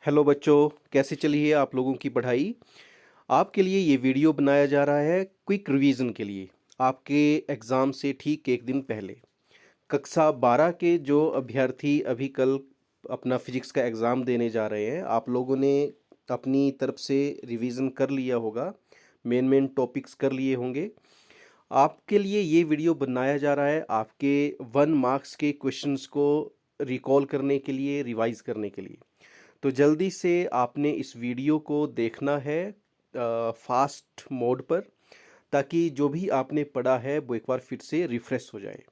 Hello बच्चों, कैसे चली है आप लोगों की पढ़ाई। आपके लिए ये वीडियो बनाया जा रहा है क्विक रिवीजन के लिए, आपके एग्ज़ाम से ठीक एक दिन पहले। कक्षा 12 के जो अभ्यर्थी अभी कल अपना फिजिक्स का एग्ज़ाम देने जा रहे हैं, आप लोगों ने अपनी तरफ से रिवीजन कर लिया होगा, मेन मेन टॉपिक्स कर लिए होंगे। आपके लिए ये वीडियो बनाया जा रहा है आपके 1 मार्क्स के क्वेश्चंस को रिकॉल करने के लिए, रिवाइज करने के लिए। तो जल्दी से आपने इस वीडियो को देखना है फास्ट मोड पर, ताकि जो भी आपने पढ़ा है वो एक बार फिर से रिफ्रेश हो जाए।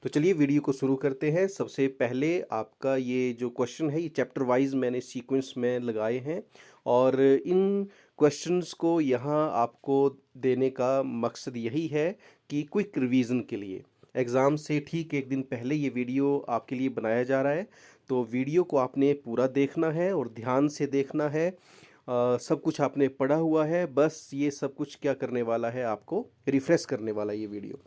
तो चलिए वीडियो को शुरू करते हैं। सबसे पहले आपका ये जो क्वेश्चन है, ये चैप्टर वाइज मैंने सीक्वेंस में लगाए हैं, और इन क्वेश्चंस को यहाँ आपको देने का मकसद यही है कि क्विक रिवीजन के लिए एग्ज़ाम से ठीक एक दिन पहले ये वीडियो आपके लिए बनाया जा रहा है। तो वीडियो को आपने पूरा देखना है और ध्यान से देखना है। सब कुछ आपने पढ़ा हुआ है, बस ये सब कुछ क्या करने वाला है, आपको रिफ्रेश करने वाला है ये वीडियो।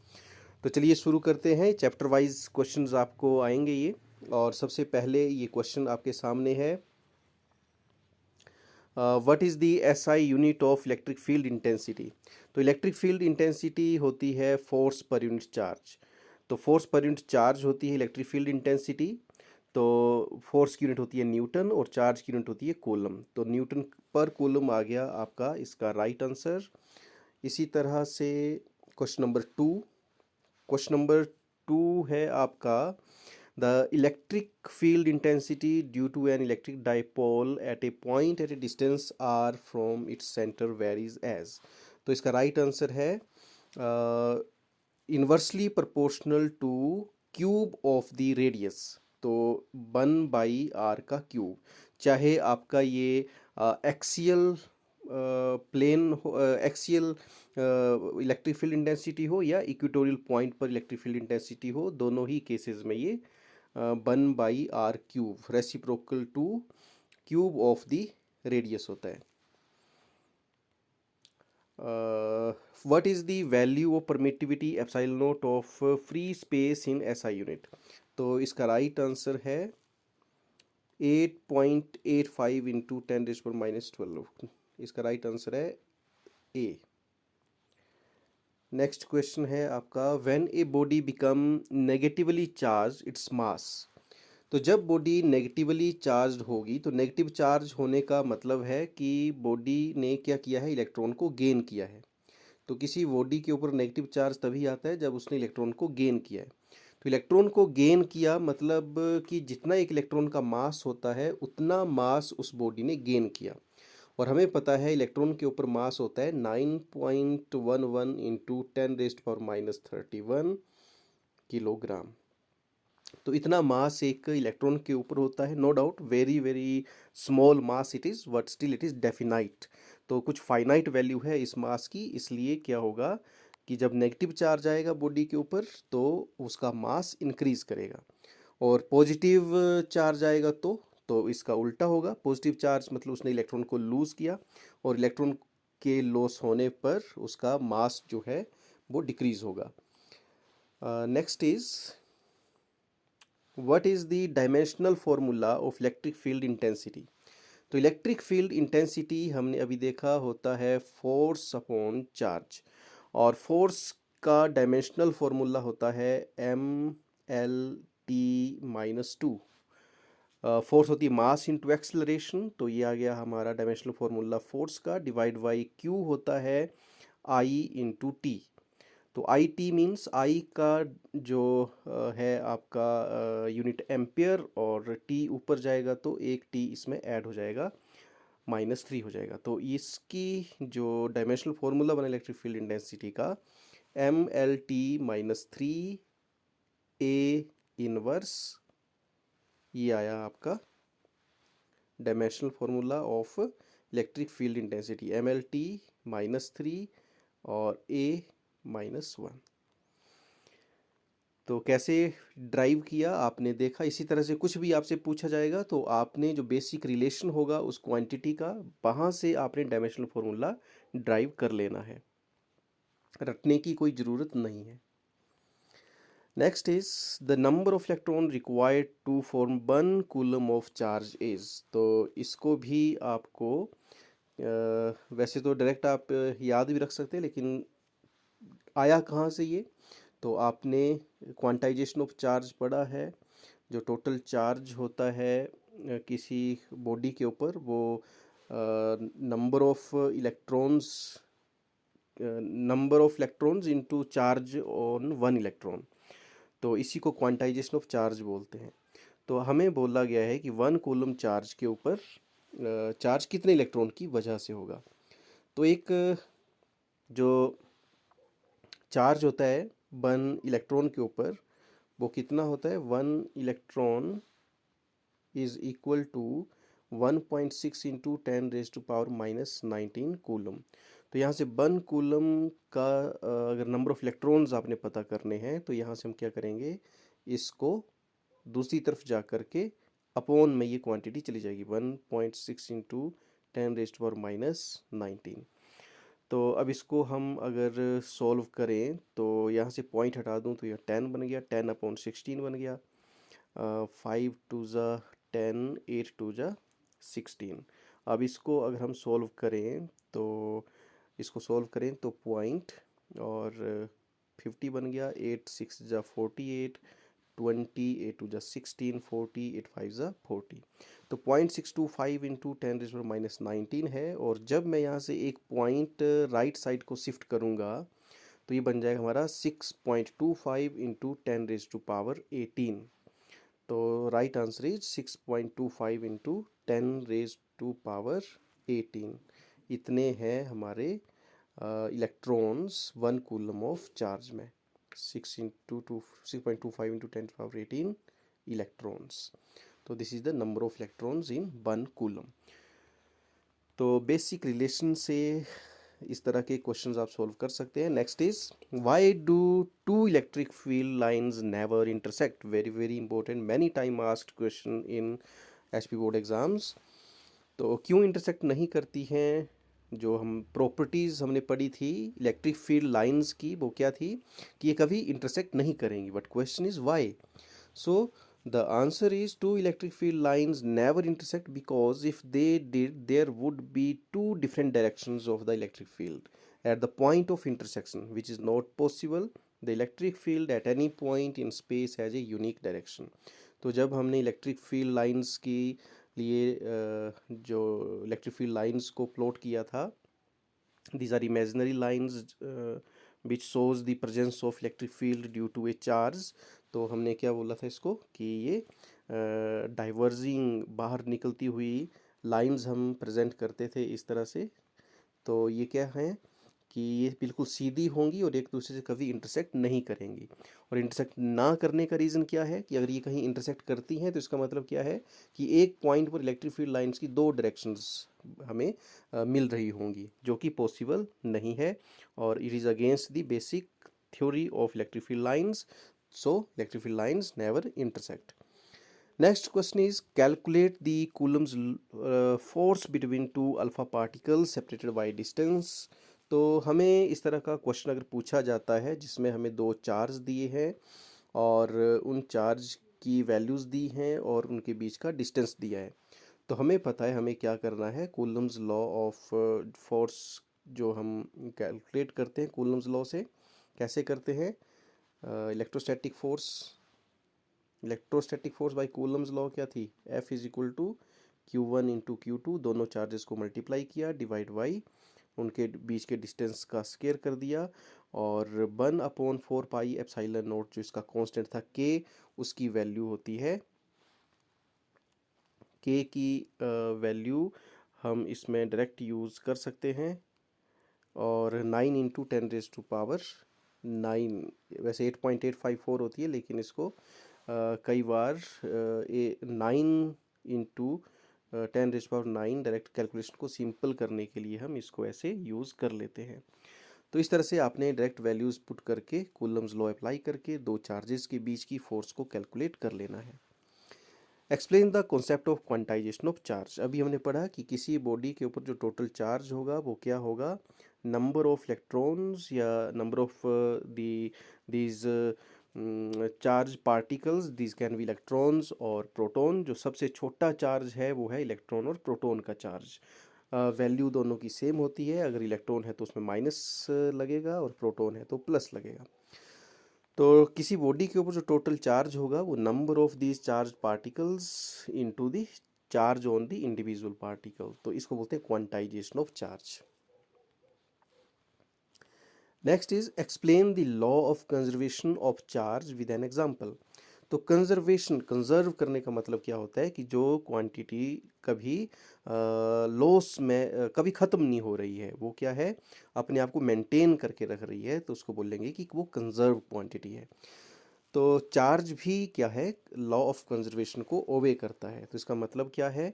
तो चलिए शुरू करते हैं। चैप्टर वाइज क्वेश्चंस आपको आएंगे ये, और सबसे पहले ये क्वेश्चन आपके सामने है, what is the SI unit of electric field intensity. तो इलेक्ट्रिक फील्ड इंटेंसिटी होती है फोर्स पर यूनिट चार्ज। तो फोर्स पर यूनिट चार्ज होती है इलेक्ट्रिक फील्ड इंटेंसिटी। तो फोर्स की यूनिट होती है न्यूटन और चार्ज की यूनिट होती है कूलम। तो न्यूटन पर कूलम आ गया आपका इसका राइट आंसर। इसी तरह से क्वेश्चन नंबर 2, क्वेश्चन नंबर 2 है आपका, the electric field intensity due to an electric dipole at a point at a distance r from its centre varies as. तो इसका राइट आंसर है inversely proportional to cube of the radius. तो 1/r का cube, चाहे आपका ये axial plane axial electric field intensity हो या इक्वेटोरियल पॉइंट पर इलेक्ट्रिक फील्ड इंटेंसिटी हो, दोनों ही केसेस में ये 1/r cube reciprocal to cube of the radius होता है। What is the value of permittivity epsilon not of free space in SI unit. तो इसका राइट आंसर है 8.85 इंटू 10⁻⁻12। इसका राइट आंसर है ए। नेक्स्ट क्वेश्चन है आपका, when a body become negatively charge its mass. तो जब बॉडी नेगेटिवली चार्ज होगी, तो नेगेटिव चार्ज होने का मतलब है कि बॉडी ने क्या किया है, इलेक्ट्रॉन को गेन किया है। तो किसी बॉडी के ऊपर नेगेटिव चार्ज तभी आता है जब उसने इलेक्ट्रॉन को गेन किया है। तो इलेक्ट्रॉन को गेन किया मतलब कि जितना एक इलेक्ट्रॉन का मास होता है उतना मास उस बॉडी ने गेन किया। और हमें पता है इलेक्ट्रॉन के ऊपर मास होता है 9.11 इंटू 10⁻31 किलोग्राम। तो इतना मास एक इलेक्ट्रॉन के ऊपर होता है। No doubt very very small mass it is, but still it is definite. तो कुछ फाइनाइट वैल्यू है इस मास की, इसलिए क्या होगा कि जब नेगेटिव चार्ज आएगा बॉडी के ऊपर तो उसका मास इंक्रीज करेगा, और पॉजिटिव चार्ज आएगा तो इसका उल्टा होगा। पॉजिटिव चार्ज मतलब उसने इलेक्ट्रॉन को लूज़ किया, और इलेक्ट्रॉन के लॉस होने पर उसका मास जो है वो डिक्रीज होगा। Next is, what is the dimensional formula of electric field intensity. तो इलेक्ट्रिक फील्ड इंटेंसिटी हमने अभी देखा होता है फोर्स अपॉन चार्ज, और फोर्स का डायमेंशनल फॉर्मूला होता है mL/T-2। फोर्स होती है मास इंटू एक्सलरेशन। तो ये आ गया हमारा डायमेंशनल फॉर्मूला फोर्स का, डिवाइड बाई क्यू होता है I/T। तो आई टी मीन्स आई का जो है आपका यूनिट एम्पियर, और टी ऊपर जाएगा तो एक टी इसमें ऐड हो जाएगा, -3 हो जाएगा। तो इसकी जो डायमेंशनल फॉर्मूला बना इलेक्ट्रिक फील्ड इंटेंसिटी का, mL/T-3 A इनवर्स, ये आया आपका dimensional formula of electric field intensity, mL/T-3 और A-1। तो कैसे ड्राइव किया आपने देखा। इसी तरह से कुछ भी आपसे पूछा जाएगा तो आपने जो बेसिक रिलेशन होगा उस क्वांटिटी का, वहाँ से आपने डायमेंशनल फॉर्मूला ड्राइव कर लेना है, रटने की कोई ज़रूरत नहीं है। Next is the number of electron required to form 1 coulomb of charge is. तो इसको भी आपको वैसे तो डायरेक्ट आप याद भी रख सकते हैं, लेकिन आया कहाँ से ये, तो आपने क्वांटाइजेशन ऑफ चार्ज पढ़ा है। जो टोटल चार्ज होता है किसी बॉडी के ऊपर, वो number of electrons into charge on 1 electron, तो इसी को क्वांटाइजेशन ऑफ चार्ज बोलते हैं। तो हमें बोला गया है कि 1 कूलम चार्ज के ऊपर चार्ज कितने इलेक्ट्रॉन की वजह से होगा। तो एक जो चार्ज होता है 1 इलेक्ट्रॉन के ऊपर, वो कितना होता है, 1 electron is equal to 1.6 into 10⁻⁻19 coulomb. तो यहाँ से 1 कूलम का अगर नंबर ऑफ इलेक्ट्रॉन्स आपने पता करने हैं, तो यहाँ से हम क्या करेंगे, इसको दूसरी तरफ जा कर के अपॉन में ये क्वांटिटी चली जाएगी, 1.6 इंटू 10⁻⁻19। तो अब इसको हम अगर सॉल्व करें, तो यहाँ से पॉइंट हटा दूँ तो यह 10 बन गया, 10/16 बन गया, 5 2 ज़ा 10, 8 2 ज़ा 16। अब इसको अगर हम सॉल्व करें, तो इसको सॉल्व करें तो पॉइंट और 50 बन गया, 8 6 ज़ा 48, 20 8 2 ज़ा 16, 40 8 5 ज़ा 40। तो 0.625 इंटू 10⁻⁻19 है। और जब मैं यहाँ से एक पॉइंट राइट साइड को शिफ्ट करूँगा, तो ये बन जाएगा हमारा 6.25 इंटू 10⁻18। तो राइट आंसर इज 6.25 इंटू 10⁻18। इतने हैं हमारे इलेक्ट्रॉन्स 1 कूलम ऑफ चार्ज में, 6.25 इंटू 10⁻18 इलेक्ट्रॉन्स। तो this is the number of electrons in 1 coulomb. तो बेसिक रिलेशन से इस तरह के क्वेश्चंस आप सॉल्व कर सकते हैं। Next is why do 2 electric field lines never intersect. Very very important, many time asked question in HP board exams. तो क्यों इंटरसेक्ट नहीं करती हैं, जो हम प्रॉपर्टीज़ हमने पढ़ी थी इलेक्ट्रिक फील्ड लाइंस की, वो क्या थी कि ये कभी इंटरसेक्ट नहीं करेंगी, but question is why. So the answer is 2 electric field lines never intersect because if they did, there would be 2 different directions of the electric field at the point of intersection, which is not possible. The electric field at any point in space has a unique direction. तो जब हमने electric field lines के लिए जो electric field lines को plot किया था, these are imaginary lines which shows the presence of electric field due to a charge। तो हमने क्या बोला था इसको कि ये डाइवर्जिंग बाहर निकलती हुई लाइंस हम प्रेजेंट करते थे इस तरह से। तो ये क्या है कि ये बिल्कुल सीधी होंगी और एक दूसरे से कभी इंटरसेक्ट नहीं करेंगी। और इंटरसेक्ट ना करने का रीज़न क्या है कि अगर ये कहीं इंटरसेक्ट करती हैं, तो इसका मतलब क्या है कि एक पॉइंट पर इलेक्ट्रिक फील्ड लाइंस की 2 डायरेक्शंस हमें मिल रही होंगी, जो कि पॉसिबल नहीं है, और it is against the basic theory of electric field lines. So electric field lines never intersect. Next question is calculate the Coulomb's force between 2 alpha particles separated by distance। तो हमें इस तरह का क्वेश्चन अगर पूछा जाता है जिसमें हमें 2 चार्ज दिए हैं और उन चार्ज की वैल्यूज़ दी हैं और उनके बीच का डिस्टेंस दिया है, तो हमें पता है हमें क्या करना है। कूलम्स लॉ ऑफ फोर्स जो हम कैलकुलेट करते हैं कूलम्स लॉ से, कैसे करते हैं, electrostatic force by Coulomb's law क्या थी, F is equal to Q1 into Q2, दोनों चार्जेस को मल्टीप्लाई किया, डिवाइड बाई उनके बीच के डिस्टेंस का स्केयर कर दिया, और 1/4 पाई एप्सिलॉन नॉट जो इसका कांस्टेंट था K, उसकी वैल्यू होती है, K की वैल्यू हम इसमें डायरेक्ट यूज़ कर सकते हैं। और 9 इंटू 10⁻9, वैसे 8.854 होती है, लेकिन इसको कई बार 9 इंटू 10⁻9 डायरेक्ट कैलकुलेशन को सिंपल करने के लिए हम इसको ऐसे यूज़ कर लेते हैं। तो इस तरह से आपने डायरेक्ट वैल्यूज़ पुट करके कूलम्स लॉ अप्लाई करके 2 चार्जेस के बीच की फोर्स को कैलकुलेट कर लेना है। Explain the concept of quantization of charge. अभी हमने पढ़ा कि किसी बॉडी के ऊपर जो टोटल चार्ज होगा वो क्या होगा, नंबर ऑफ इलेक्ट्रॉन्स या number of these charge particles, this can be electrons और प्रोटॉन। जो सबसे छोटा चार्ज है वो है इलेक्ट्रॉन और प्रोटॉन का चार्ज। वैल्यू दोनों की सेम होती है, अगर इलेक्ट्रॉन है तो उसमें माइनस लगेगा और प्रोटॉन है तो प्लस लगेगा। तो किसी बॉडी के ऊपर जो टोटल चार्ज होगा वो number of these charge particles into the charge on the individual particle, तो इसको बोलते हैं quantization of charge. Next is explain the law of conservation of charge with an example. तो कंजर्वेशन, कंजर्व करने का मतलब क्या होता है कि जो क्वांटिटी कभी लॉस में कभी ख़त्म नहीं हो रही है, वो क्या है, अपने आप को मेंटेन करके रख रही है, तो उसको बोलेंगे कि वो कंजर्व क्वांटिटी है। तो चार्ज भी क्या है, लॉ ऑफ कंजर्वेशन को ओबे करता है। तो इसका मतलब क्या है,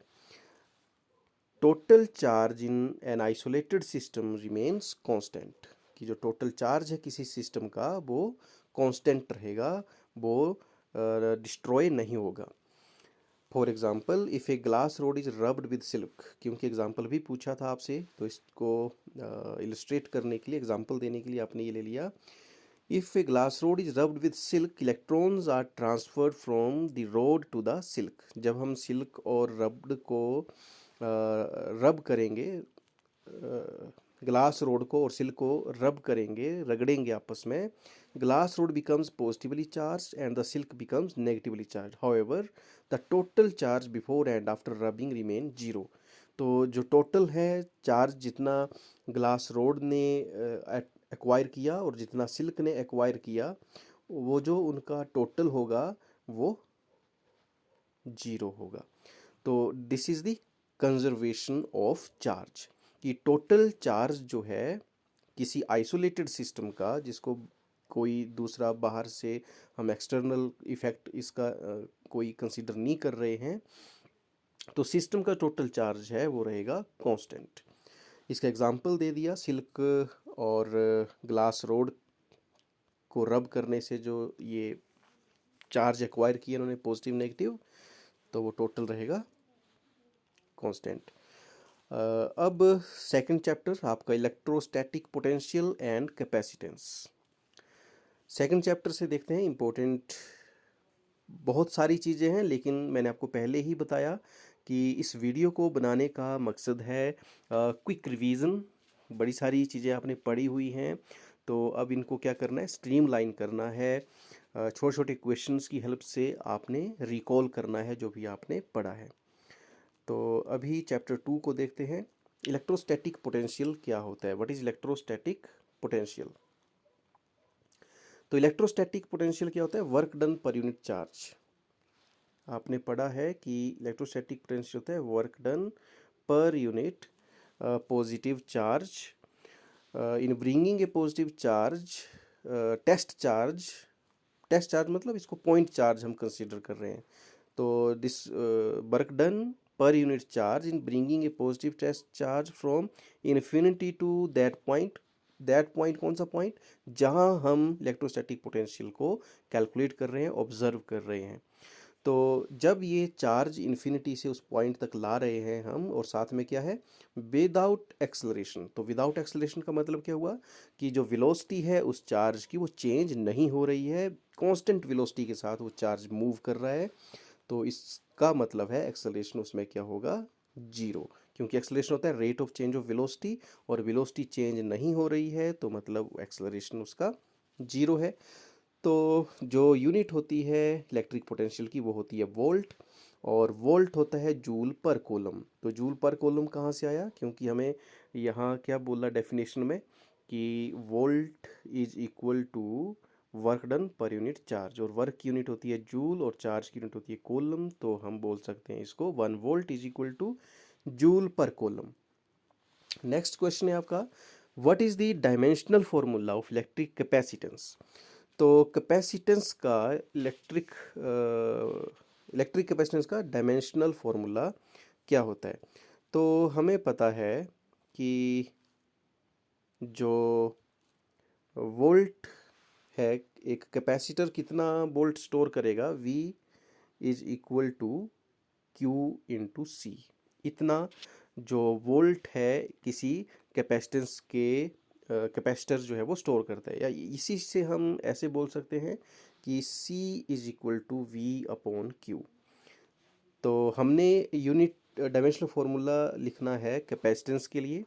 total charge in an isolated system remains constant, कि जो टोटल चार्ज है किसी सिस्टम का वो कांस्टेंट रहेगा, वो डिस्ट्रॉय नहीं होगा। For example if a glass rod is rubbed with silk, क्योंकि एग्जाम्पल भी पूछा था आपसे, तो इसको इलस्ट्रेट करने के लिए, एग्जाम्पल देने के लिए आपने ये ले लिया। If a glass rod is rubbed with silk, electrons are transferred from the rod to the silk. जब हम सिल्क और रब्ड को रब करेंगे, ग्लास रोड को और सिल्क को रब करेंगे, रगड़ेंगे आपस में, glass rod becomes positively charge and the silk becomes negatively charge. However the total charge before and after rubbing remain zero. तो जो टोटल है चार्ज, जितना ग्लास रोड ने एक्वायर किया और जितना सिल्क ने एक्वायर किया, वो जो उनका टोटल होगा वो जीरो होगा। तो this is the conservation of charge, कि टोटल चार्ज जो है किसी आइसोलेटेड सिस्टम का, जिसको कोई दूसरा बाहर से हम एक्सटर्नल इफेक्ट इसका कोई कंसीडर नहीं कर रहे हैं, तो सिस्टम का टोटल चार्ज है वो रहेगा कांस्टेंट। इसका एग्जांपल दे दिया, सिल्क और ग्लास रोड को रब करने से जो ये चार्ज एक्वायर किए उन्होंने, पॉजिटिव नेगेटिव, तो वो टोटल रहेगा कांस्टेंट। अब सेकंड चैप्टर आपका electrostatic potential and capacitance. Second chapter से देखते हैं, इम्पोर्टेंट बहुत सारी चीज़ें हैं, लेकिन मैंने आपको पहले ही बताया कि इस वीडियो को बनाने का मकसद है क्विक रिवीजन। बड़ी सारी चीज़ें आपने पढ़ी हुई हैं, तो अब इनको क्या करना है, स्ट्रीमलाइन करना है। छोटे छोटे क्वेश्चंस की हेल्प से आपने रिकॉल करना है जो भी आपने पढ़ा है। तो अभी चैप्टर 2 को देखते हैं। इलेक्ट्रोस्टैटिक पोटेंशियल क्या होता है, व्हाट इज इलेक्ट्रोस्टैटिक पोटेंशियल। तो इलेक्ट्रोस्टैटिक पोटेंशियल क्या होता है, work done per unit charge. आपने पढ़ा है कि इलेक्ट्रोस्टैटिक पोटेंशियल होता है work done per unit positive charge in bringing a positive charge test charge. Test charge मतलब इसको पॉइंट चार्ज हम कंसीडर कर रहे हैं। तो this work done per unit charge in bringing a positive test charge from infinity to that point। That point कौन सा point, जहां हम इलेक्ट्रोस्टैटिक पोटेंशियल को कैलकुलेट कर रहे हैं, ऑब्जर्व कर रहे हैं। तो जब ये चार्ज इन्फिनिटी से उस पॉइंट तक ला रहे हैं हम, और साथ में क्या है, विदाउट एक्सेलरेशन। तो विदाउट एक्सेलरेशन का मतलब क्या हुआ कि जो वेलोसिटी है उस चार्ज की वो चेंज नहीं हो रही है, कांस्टेंट वेलोसिटी के साथ वो चार्ज मूव कर रहा है। तो इसका मतलब है एक्सेलरेशन उसमें क्या होगा, जीरो, क्योंकि एक्सेलरेशन होता है rate of change of velocity, और वेलोसिटी चेंज नहीं हो रही है तो मतलब एक्सेलरेशन उसका जीरो है। तो जो यूनिट होती है इलेक्ट्रिक पोटेंशियल की वो होती है वोल्ट, और वोल्ट होता है जूल पर कूलम। तो जूल पर कूलम कहाँ से आया, क्योंकि हमें यहाँ क्या बोला डेफिनेशन में कि volt is equal to work done per unit charge, और वर्क की यूनिट होती है जूल और चार्ज की यूनिट होती है कूलम। तो हम बोल सकते हैं इसको 1 volt is equal two joule पर कूलम। नेक्स्ट क्वेश्चन है आपका, what is the dimensional formula of electric capacitance. तो कैपेसिटेंस का इलेक्ट्रिक कैपेसिटेंस का डायमेंशनल फॉर्मूला क्या होता है। तो हमें पता है कि जो वोल्ट है, एक कैपेसिटर कितना वोल्ट स्टोर करेगा, V is equal to Q into C. इतना जो वोल्ट है किसी कैपेसिटेंस के कैपेसिटर जो है वो स्टोर करता है, या इसी से हम ऐसे बोल सकते हैं कि C is equal to V upon Q। तो हमने यूनिट डायमेंशनल फार्मूला लिखना है कैपेसिटेंस के लिए।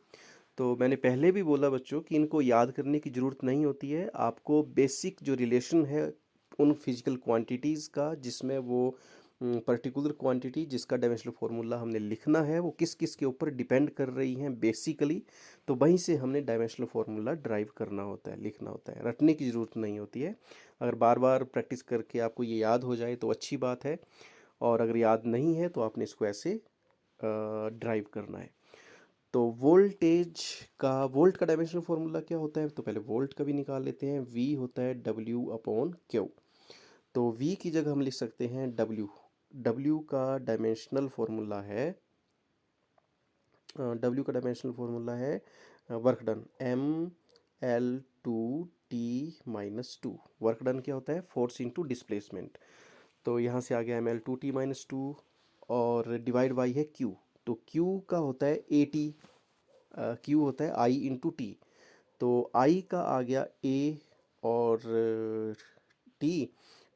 तो मैंने पहले भी बोला बच्चों कि इनको याद करने की ज़रूरत नहीं होती है, आपको बेसिक जो रिलेशन है उन फिजिकल क्वांटिटीज़ का, जिसमें वो पर्टिकुलर क्वांटिटी जिसका डायमेंशनल फार्मूला हमने लिखना है वो किस किस के ऊपर डिपेंड कर रही हैं बेसिकली, तो वहीं से हमने डायमेंशनल फार्मूला ड्राइव करना होता है, लिखना होता है, रटने की ज़रूरत नहीं होती है। अगर बार बार प्रैक्टिस करके आपको ये याद हो जाए तो अच्छी बात है, और अगर याद नहीं है तो आपने इसको ऐसे ड्राइव करना है। तो वोल्ट का डायमेंशनल फार्मूला क्या होता है, तो पहले वोल्ट का भी निकाल लेते हैं। V होता है W अपॉन Q। तो V की जगह हम लिख सकते हैं W का डायमेंशनल फार्मूला है work done, ML2T-2। Work done क्या होता है, फोर्स इंटू डिस्प्लेसमेंट। तो यहाँ से आ गया ML2T-2 और डिवाइड बाई है Q। तो Q का होता है AT, Q होता है I इंटू T। तो I का आ गया A और T।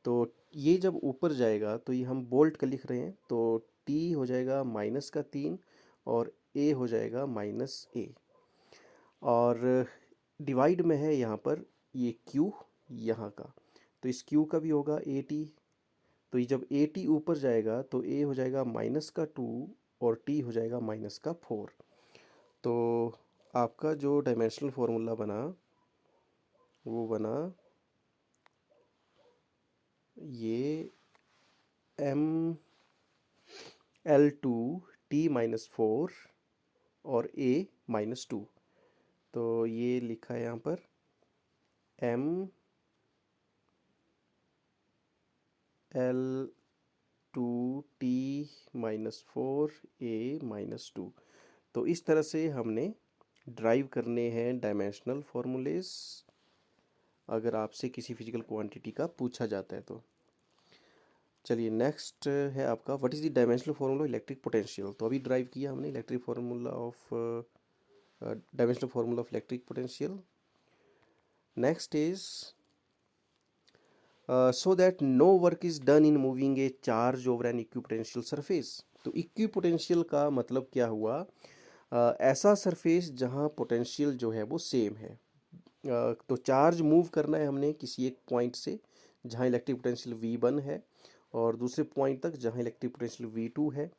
तो ये जब ऊपर जाएगा तो ये हम बोल्ट का लिख रहे हैं, तो T हो जाएगा -3 और A हो जाएगा -A। और डिवाइड में है यहाँ पर ये Q यहाँ का, तो इस Q का भी होगा AT। तो ये जब AT ऊपर जाएगा तो A हो जाएगा -2 और T हो जाएगा -4। तो आपका जो डायमेंशनल फार्मूला बना वो बना ये ML2T-4 और A-2। तो ये लिखा है यहाँ पर ML2T-4 A-2। तो इस तरह से हमने ड्राइव करने हैं डायमेंशनल फार्मूलेस, अगर आपसे किसी फिजिकल क्वांटिटी का पूछा जाता है तो। चलिए नेक्स्ट है आपका what is the dimensional formula electric potential. तो अभी ड्राइव किया हमने electric formula of dimensional formula of electric potential. Next is so that no work is done in moving a charge over an equipotential surface। तो equipotential का मतलब क्या हुआ, ऐसा सरफेस जहाँ पोटेंशियल जो है वो सेम है। तो चार्ज मूव करना है हमने किसी एक पॉइंट से जहाँ इलेक्ट्रिक पोटेंशियल V1 है और दूसरे पॉइंट तक जहाँ इलेक्ट्रिक पोटेंशियल V2 है,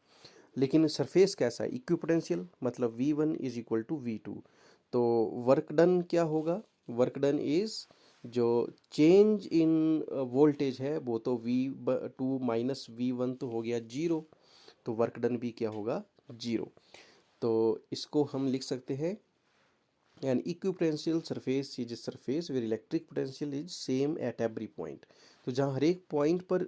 लेकिन सरफेस कैसा है, इक्विपोटेंशियल, मतलब V1 is equal to V2। तो वर्क डन क्या होगा, वर्क डन इज जो चेंज इन वोल्टेज है वो तो V2 माइनस V1 तो हो गया 0, तो वर्क डन भी क्या होगा 0। तो इसको हम लिख सकते हैं an equipotential surface is a surface where electric potential is same at every point. तो जहाँ हर एक पॉइंट पर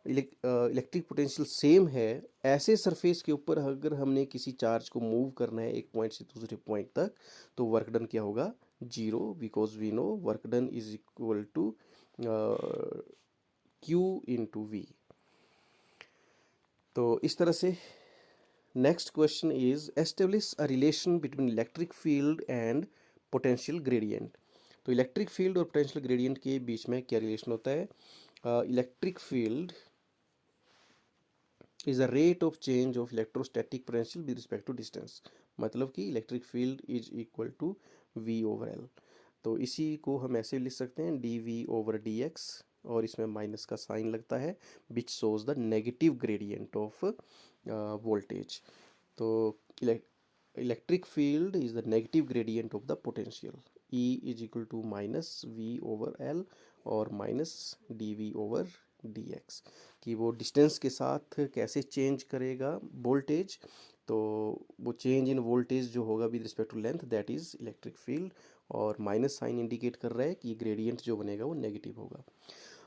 इलेक्ट्रिक पोटेंशियल सेम है, ऐसे सरफेस के ऊपर अगर हमने किसी चार्ज को मूव करना है एक पॉइंट से दूसरे पॉइंट तक, तो वर्क डन क्या होगा 0, because we know work done is equal to Q into V। तो इस तरह से next question is establish a relation between electric field and potential gradient. तो इलेक्ट्रिक फील्ड और पोटेंशियल ग्रेडियंट के बीच में क्या रिलेशन होता है, electric field is a rate of change of electrostatic potential with respect to distance. मतलब कि electric field is equal to V over L। तो इसी को हम ऐसे लिख सकते हैं dV ओवर dx, और इसमें माइनस का साइन लगता है which shows the negative gradient of voltage. तो electric field is the negative gradient of the potential, E is equal to minus V over L और माइनस dV ओवर dx। कि वो distance के साथ कैसे चेंज करेगा वोल्टेज, तो वो चेंज इन वोल्टेज जो होगा with respect to length that is electric field, और माइनस साइन इंडिकेट कर रहा है कि ग्रेडियंट जो बनेगा वो नेगेटिव होगा।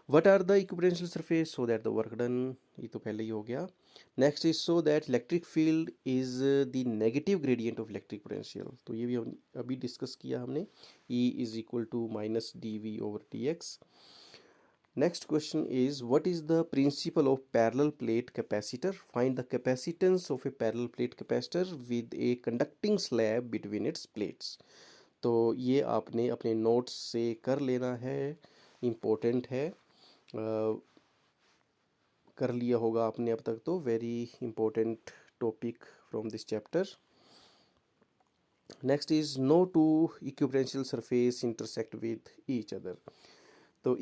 What are the equipotential surface so that the work done, ये तो पहले ही हो गया। Next is so that electric field is the negative gradient of electric potential. तो ये भी अभी डिस्कस किया हमने, E is equal to minus dV over dx। Next question is what is the principle of parallel plate capacitor? Find the capacitance of a parallel plate capacitor with a conducting slab between its plates। तो ये आपने अपने notes से कर लेना है, important है। कर लिया होगा आपने अब तक। तो very important topic from this chapter. Next is no two equipotential surface intersect with each other. तो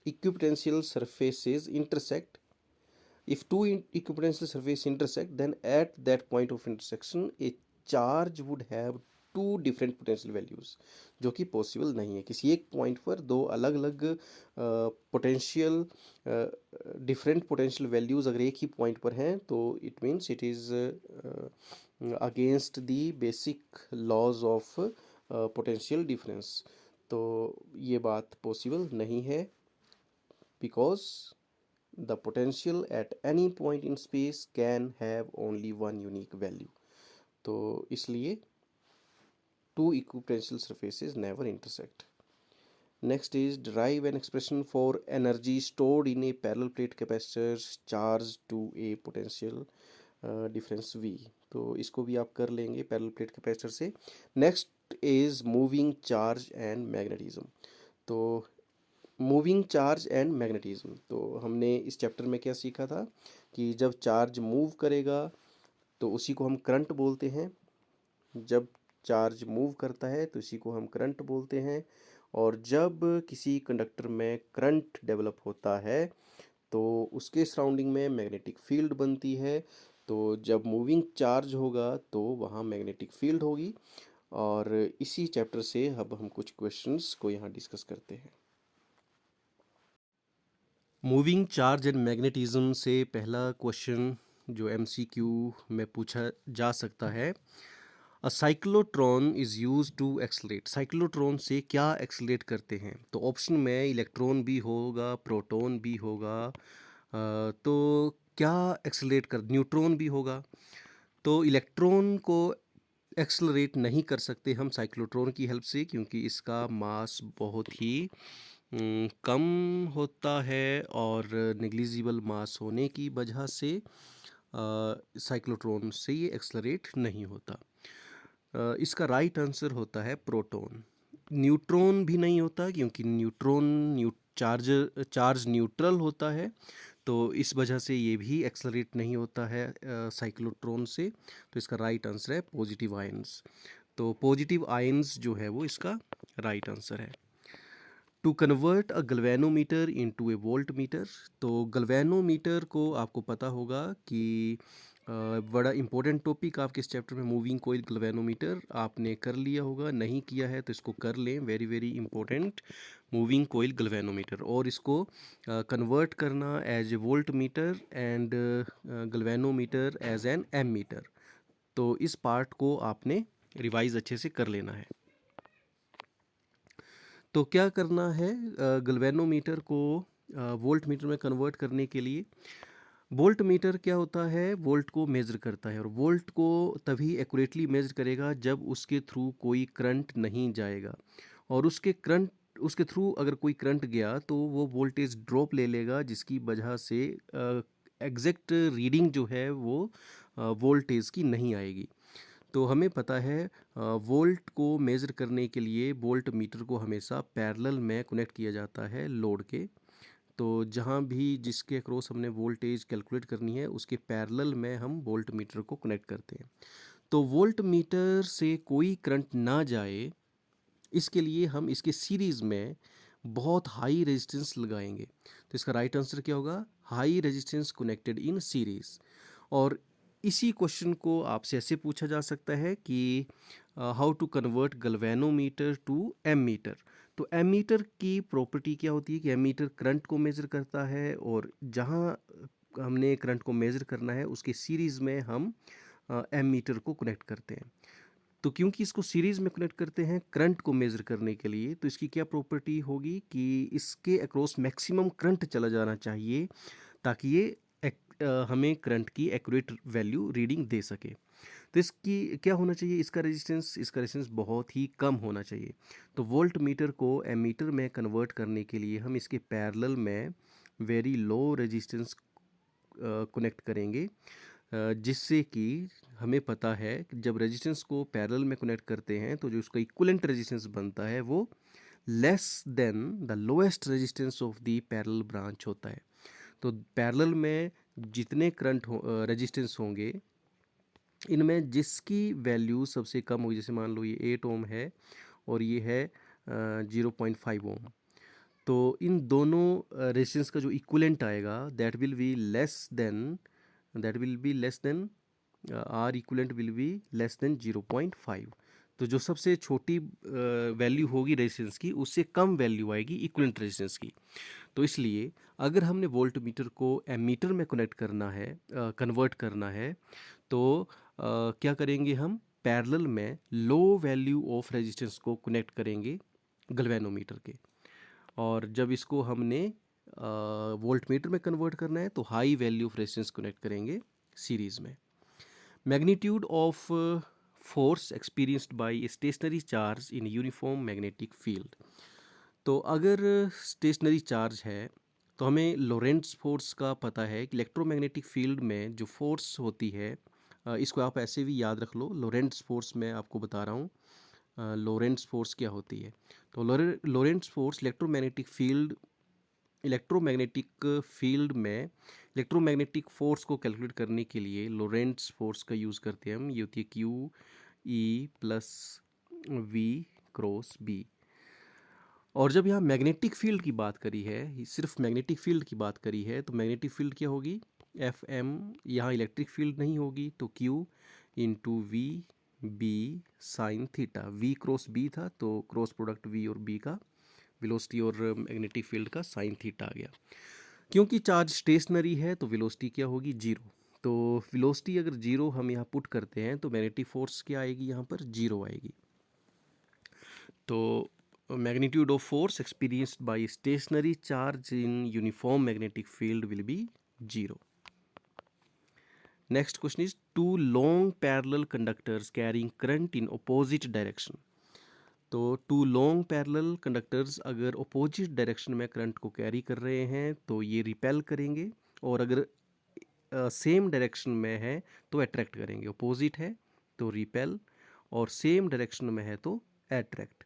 equipotential surfaces intersect. If two equipotential surfaces intersect, then at that point of intersection a charge would have two different potential values, जो कि possible नहीं है। किसी एक point पर दो अलग अलग पोटेंशियल डिफरेंट पोटेंशियल वैल्यूज़ अगर एक ही पॉइंट पर हैं तो it means it is against the basic laws of potential difference. तो ये बात पॉसिबल नहीं है, because the potential at any point in space can have only one unique value. तो इसलिए two equipotential surfaces never intersect. Next is derive an expression for energy stored in a parallel plate capacitor charged to a potential difference V. तो इसको भी आप कर लेंगे parallel plate capacitor से। Next is moving charge and magnetism. तो moving charge and magnetism, तो हमने इस चैप्टर में क्या सीखा था कि जब चार्ज मूव करेगा तो उसी को हम करंट बोलते हैं। जब चार्ज मूव करता है तो इसी को हम करंट बोलते हैं। और जब किसी कंडक्टर में करंट डेवलप होता है तो उसके सराउंडिंग में मैग्नेटिक फील्ड बनती है। तो जब मूविंग चार्ज होगा तो वहाँ मैग्नेटिक फील्ड होगी। और इसी चैप्टर से अब हम कुछ क्वेश्चंस को यहाँ डिस्कस करते हैं। मूविंग चार्ज एंड मैग्नेटिज्म से पहला क्वेश्चन जो एमसीक्यू में पूछा जा सकता है, a cyclotron is used to accelerate. Cyclotron से क्या एक्सलेट करते हैं? तो ऑप्शन में इलेक्ट्रॉन भी होगा, प्रोटॉन भी होगा, तो क्या एक्सलेट कर, न्यूट्रॉन भी होगा। तो इलेक्ट्रॉन को एक्सलरेट नहीं कर सकते हम साइक्लोट्रॉन की हेल्प से, क्योंकि इसका मास बहुत ही कम होता है और नेग्लिजिबल मास होने की वजह से साइक्लोट्रॉन से ये एक्सलरेट नहीं होता। इसका राइट आंसर होता है प्रोटॉन। न्यूट्रॉन भी नहीं होता, क्योंकि न्यूट्रॉन चार्ज न्यूट्रल होता है, तो इस वजह से ये भी एक्सलरेट नहीं होता है साइक्लोट्रॉन से। तो इसका राइट आंसर है पॉजिटिव आयंस। तो पॉजिटिव आयंस जो है वो इसका राइट आंसर है। To convert a galvanometer into a voltmeter. तो गल्वेनोमीटर को आपको पता होगा कि बड़ा इंपॉर्टेंट टॉपिक आपके इस चैप्टर में मूविंग कोइल गल्वेनोमीटर आपने कर लिया होगा, नहीं किया है तो इसको कर लें। Very very important moving coil galvanometer, और इसको कन्वर्ट करना as a voltmeter and galvanometer as an ammeter. तो इस पार्ट को आपने रिवाइज अच्छे से कर लेना है। तो क्या करना है गल्वेनोमीटर को वोल्ट मीटर में कन्वर्ट करने के लिए? वोल्ट मीटर क्या होता है? वोल्ट को मेज़र करता है, और वोल्ट को तभी एक्यूरेटली मेज़र करेगा जब उसके थ्रू कोई करंट नहीं जाएगा। और उसके थ्रू अगर कोई करंट गया तो वो वोल्टेज ड्रॉप ले लेगा, जिसकी वजह से एग्जैक्ट रीडिंग जो है वो वोल्टेज की नहीं आएगी। तो हमें पता है वोल्ट को मेज़र करने के लिए वोल्ट मीटर को हमेशा पैरेलल में कनेक्ट किया जाता है लोड के। तो जहाँ भी जिसके अक्रॉस हमने वोल्टेज कैलकुलेट करनी है उसके पैरेलल में हम वोल्ट मीटर को कनेक्ट करते हैं। तो वोल्ट मीटर से कोई करंट ना जाए, इसके लिए हम इसके सीरीज़ में बहुत हाई रेजिस्टेंस लगाएंगे। तो इसका राइट आंसर क्या होगा? High resistance connected in series. और इसी क्वेश्चन को आपसे ऐसे पूछा जा सकता है कि how to convert galvanometer to ammeter. तो एम मीटर की प्रॉपर्टी क्या होती है कि एम मीटर करंट को मेज़र करता है, और जहाँ हमने करंट को मेज़र करना है उसके सीरीज़ में हम एम मीटर को कनेक्ट करते हैं। तो क्योंकि इसको सीरीज़ में कनेक्ट करते हैं करंट को मेज़र करने के लिए, तो इसकी क्या प्रॉपर्टी होगी कि इसके अक्रॉस मैक्सिमम करंट चला जाना चाहिए, ताकि ये हमें करंट की एक्यूरेट वैल्यू रीडिंग दे सके। तो इसकी क्या होना चाहिए? इसका रेजिस्टेंस बहुत ही कम होना चाहिए। तो वोल्ट मीटर को एमीटर में कन्वर्ट करने के लिए हम इसके पैरेलल में वेरी लो रेजिस्टेंस कनेक्ट करेंगे, जिससे कि हमें पता है कि जब रेजिस्टेंस को पैरेलल में कनेक्ट करते हैं तो जो उसका इक्विवेलेंट रेजिस्टेंस बनता है वो less than the lowest resistance of the parallel branch होता है। तो पैरेलल में जितने करंट रेजिस्टेंस होंगे, इनमें जिसकी वैल्यू सबसे कम होगी, जैसे मान लो ये 8 ओम है और ये है 0.5 ओम, तो इन दोनों रेजिस्टेंस का जो इक्विवेलेंट आएगा that will be less than R equivalent will be less than 0.5। तो जो सबसे छोटी वैल्यू होगी रेजिस्टेंस की, उससे कम वैल्यू आएगी इक्विवेलेंट रेजिस्टेंस की। तो इसलिए अगर हमने वोल्ट मीटर को एमीटर में कन्वर्ट करना है तो क्या करेंगे, हम पैरेलल में लो वैल्यू ऑफ रेजिस्टेंस को कनेक्ट करेंगे गैल्वेनोमीटर के, और जब इसको हमने वोल्ट मीटर में कन्वर्ट करना है तो high value of resistance connect करेंगे सीरीज में। Magnitude of force experienced bye a stationary charge in uniform magnetic field. तो अगर स्टेशनरी चार्ज है तो हमें लोरेंट्ज़ फोर्स का पता है कि इलेक्ट्रोमैग्नेटिक फील्ड में जो फोर्स होती है, इसको आप ऐसे भी याद रख लो, लोरेंट्ज़ फोर्स मैं आपको बता रहा हूँ लोरेंट्ज़ फोर्स क्या होती है। तो लोरेंट्ज़ फोर्स इलेक्ट्रोमैग्नेटिक फील्ड में इलेक्ट्रोमैग्नेटिक फोर्स को कैलकुलेट करने के लिए लोरेंट्ज़ फोर्स का यूज़ करते हैं हम। ये होती है Q E plus V cross B. और जब यहाँ मैग्नेटिक फील्ड की बात करी है, सिर्फ मैग्नेटिक फील्ड की बात करी है, तो मैग्नेटिक फील्ड क्या होगी, एफ एम। यहाँ इलेक्ट्रिक फील्ड नहीं होगी तो Q into V B sine theta. V cross B था तो क्रॉस प्रोडक्ट वी और बी का, वेलोसिटी और मैग्नेटिक फील्ड का साइन थीटा आ गया। क्योंकि चार्ज स्टेशनरी है तो वेलोसिटी क्या होगी, जीरो। तो वेलोसिटी अगर जीरो हम यहाँ पुट करते हैं तो मैग्नेटिक फोर्स क्या आएगी, यहाँ पर जीरो आएगी। तो magnitude of force experienced by stationary charge in uniform magnetic field will be 0. Next question is two long parallel conductors carrying current in opposite direction. तो टू लॉन्ग पैरेलल कंडक्टर्स अगर opposite direction में current को carry कर रहे हैं तो ये repel करेंगे, और अगर सेम डायरेक्शन में है तो अट्रैक्ट करेंगे। अपोजिट है तो रिपेल, और सेम डायरेक्शन में है तो अट्रैक्ट।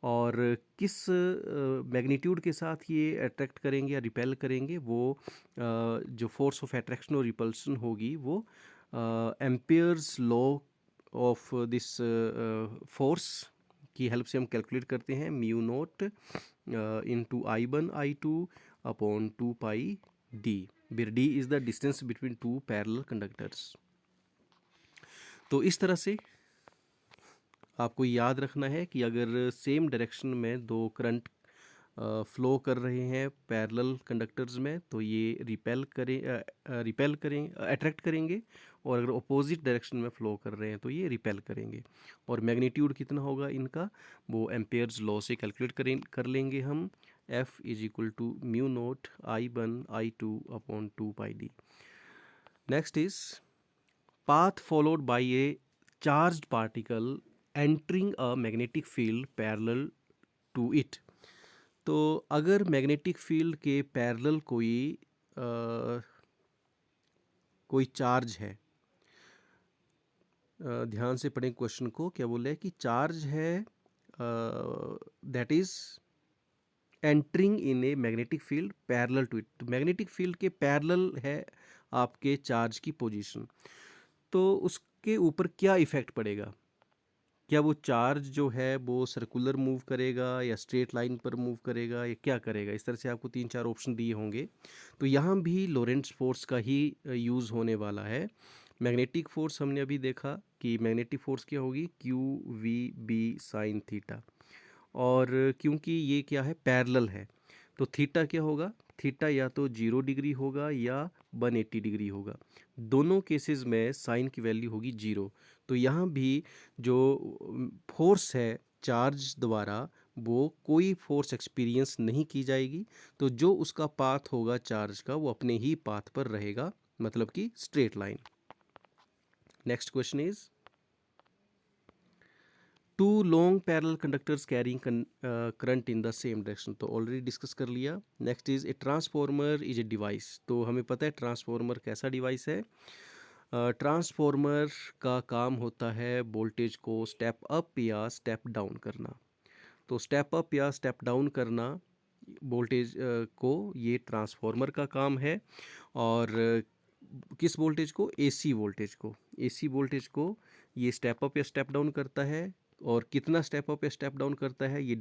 और किस मैग्नीट्यूड के साथ ये अट्रैक्ट करेंगे या रिपेल करेंगे, वो जो फोर्स ऑफ अट्रैक्शन और रिपल्सन होगी वो Ampere's law of this force की हेल्प से हम कैलकुलेट करते हैं, mu naught into I1 I2 upon 2 pi d, where d is the distance between two parallel conductors. तो इस तरह से आपको याद रखना है कि अगर सेम डायरेक्शन में दो करंट फ्लो कर रहे हैं पैरेलल कंडक्टर्स में तो ये अट्रैक्ट करेंगे, और अगर अपोजिट डायरेक्शन में फ्लो कर रहे हैं तो ये रिपेल करेंगे। और मैग्नीट्यूड कितना होगा इनका, वो एम्पेयर्स लॉ से कैलकुलेट कर लेंगे हम, F is equal to mu naught I1 I2 upon 2 pi d. Next is path followed by a charged particle entering a magnetic field parallel to it। तो अगर मैग्नेटिक फील्ड के parallel कोई charge है, ध्यान से पढ़ें क्वेश्चन को, क्या बोल रहे हैं कि चार्ज है that is entering in a magnetic field parallel to it. तो मैग्नेटिक फील्ड के पैरेलल है आपके चार्ज की पोजीशन, तो उसके ऊपर क्या इफ़ेक्ट पड़ेगा, क्या वो चार्ज जो है वो सर्कुलर मूव करेगा या स्ट्रेट लाइन पर मूव करेगा या क्या करेगा। इस तरह से आपको 3-4 ऑप्शन दिए होंगे। तो यहाँ भी लोरेंट्ज़ फोर्स का ही यूज़ होने वाला है। मैग्नेटिक फोर्स हमने अभी देखा कि मैग्नेटिक फोर्स क्या होगी, Q V B sine theta, और क्योंकि ये क्या है, पैरेलल है, तो थीटा क्या होगा, थीटा या तो 0 डिग्री होगा या 180 डिग्री होगा। दोनों केसेस में साइन की वैल्यू होगी 0। तो यहाँ भी जो फोर्स है चार्ज द्वारा वो कोई फोर्स एक्सपीरियंस नहीं की जाएगी, तो जो उसका पाथ होगा चार्ज का वो अपने ही पाथ पर रहेगा, मतलब कि straight line. Next question is two long parallel conductors carrying current in the same direction. तो ऑलरेडी डिस्कस कर लिया। Next is a transformer is a device. तो हमें पता है ट्रांसफॉर्मर कैसा डिवाइस है। ट्रांसफॉर्मर का काम होता है वोल्टेज को स्टेप अप या स्टेप डाउन करना। तो स्टेप अप या स्टेप डाउन करना वोल्टेज को ये ट्रांसफार्मर का काम है। और किस वोल्टेज को? एसी वोल्टेज को। एसी वोल्टेज को ये स्टेप अप या स्टेप डाउन करता है, और कितना स्टेप अप या स्टेप डाउन करता है ये